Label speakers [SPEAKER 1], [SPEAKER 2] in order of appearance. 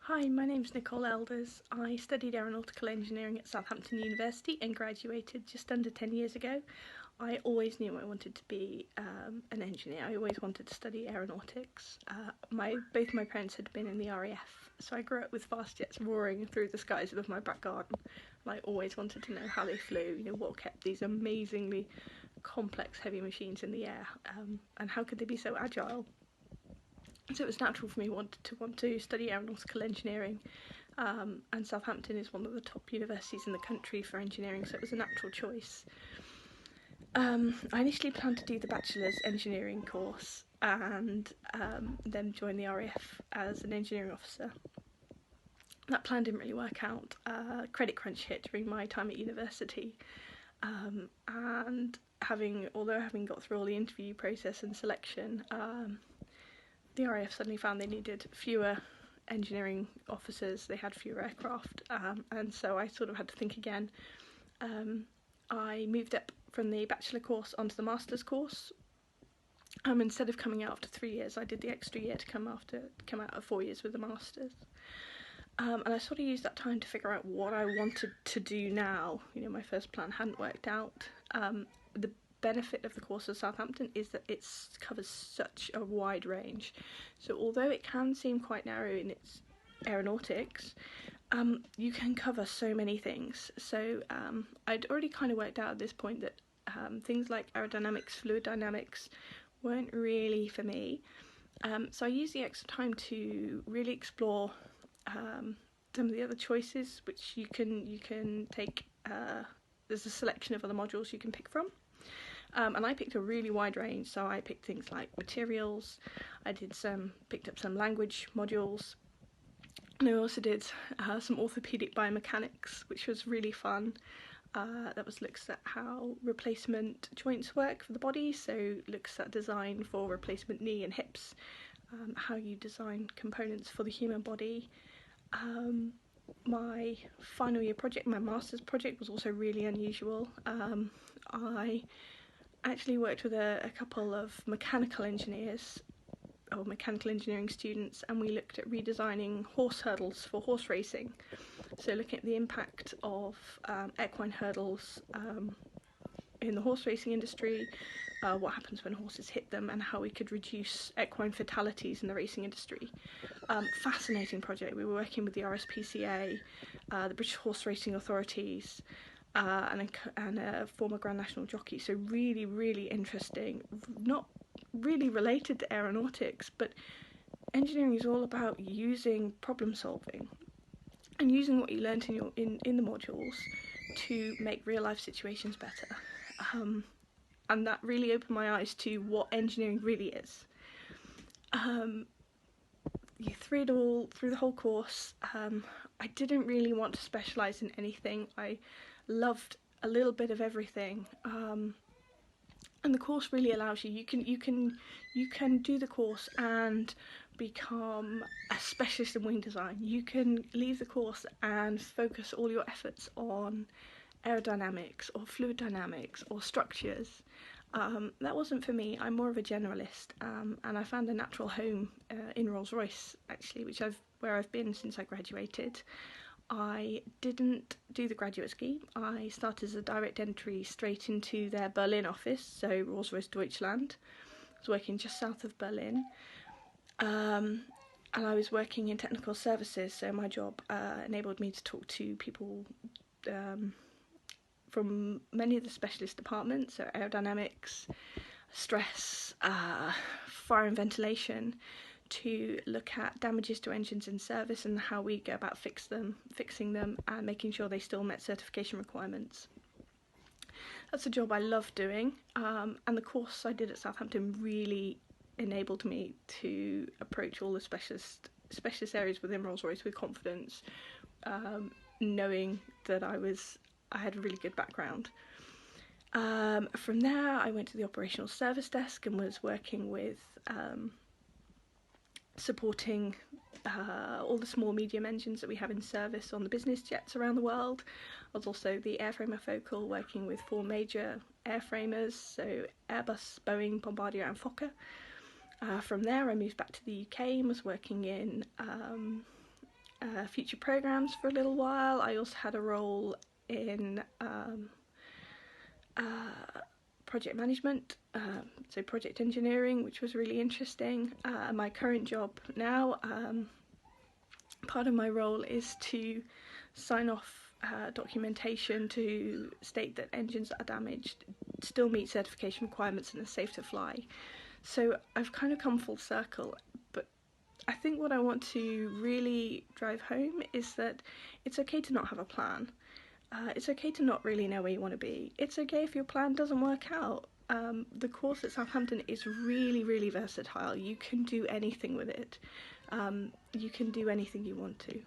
[SPEAKER 1] Hi, my name's Nicole Elders. I studied aeronautical engineering at Southampton University and graduated just under 10 years ago. I always knew I wanted to be an engineer. I always wanted to study aeronautics. Both my parents had been in the RAF, so I grew up with fast jets roaring through the skies above my back garden. And I always wanted to know how they flew, what kept these amazingly complex heavy machines in the air, and how could they be so agile. So it was natural for me to want to study aeronautical engineering, and Southampton is one of the top universities in the country for engineering, so it was a natural choice. I initially planned to do the bachelor's engineering course and then join the RAF as an engineering officer. That plan didn't really work out. Credit crunch hit during my time at university, and although having got through all the interview process and selection, the RAF suddenly found they needed fewer engineering officers, they had fewer aircraft, and so I sort of had to think again. I moved up from the bachelor course onto the master's course. Instead of coming out after 3 years, I did the extra year to come out of 4 years with the master's. And I sort of used that time to figure out what I wanted to do now. My first plan hadn't worked out. The benefit of the course at Southampton is that it covers such a wide range. So although it can seem quite narrow in its aeronautics, you can cover so many things. So I'd already kind of worked out at this point that things like aerodynamics, fluid dynamics weren't really for me. So I used the extra time to really explore some of the other choices which you can take. There's a selection of other modules you can pick from. And I picked a really wide range, so I picked things like materials, picked up some language modules, and I also did some orthopaedic biomechanics, which was really fun. That looks at how replacement joints work for the body, so looks at design for replacement knee and hips, how you design components for the human body. My final year project, my master's project, was also really unusual. I actually worked with a couple of mechanical engineers or mechanical engineering students, and we looked at redesigning horse hurdles for horse racing. So looking at the impact of equine hurdles in the horse racing industry, what happens when horses hit them, and how we could reduce equine fatalities in the racing industry. Fascinating project. We were working with the RSPCA, the British Horse Racing Authorities, and a former Grand National jockey, so really, really interesting. Not really related to aeronautics, but engineering is all about using problem solving and using what you learnt in the modules to make real life situations better. And that really opened my eyes to what engineering really is. Through the whole course, I didn't really want to specialise in anything. I loved a little bit of everything, and the course really allows you can do the course and become a specialist in wing design. You can leave the course and focus all your efforts on aerodynamics or fluid dynamics or structures. That wasn't for me. I'm more of a generalist, and I found a natural home in Rolls Royce, actually, where I've been since I graduated. I didn't do the graduate scheme. I started as a direct entry straight into their Berlin office, so Rolls Royce Deutschland. I was working just south of Berlin, and I was working in technical services, so my job enabled me to talk to people from many of the specialist departments, so aerodynamics, stress, fire and ventilation, to look at damages to engines in service and how we go about fixing them and making sure they still met certification requirements. That's a job I love doing, and the course I did at Southampton really enabled me to approach all the specialist areas within Rolls-Royce with confidence, knowing that I had a really good background. From there, I went to the operational service desk and was working with supporting all the small medium engines that we have in service on the business jets around the world. I was also the airframer focal, working with 4 major airframers, so Airbus, Boeing, Bombardier and Fokker. From there I moved back to the UK and was working in future programs for a little while. I also had a role in project management, so project engineering, which was really interesting. My current job now, part of my role is to sign off documentation to state that engines that are damaged still meet certification requirements and are safe to fly. So I've kind of come full circle, but I think what I want to really drive home is that it's okay to not have a plan. It's okay to not really know where you want to be. It's okay if your plan doesn't work out. The course at Southampton is really, really versatile. You can do anything with it. You can do anything you want to.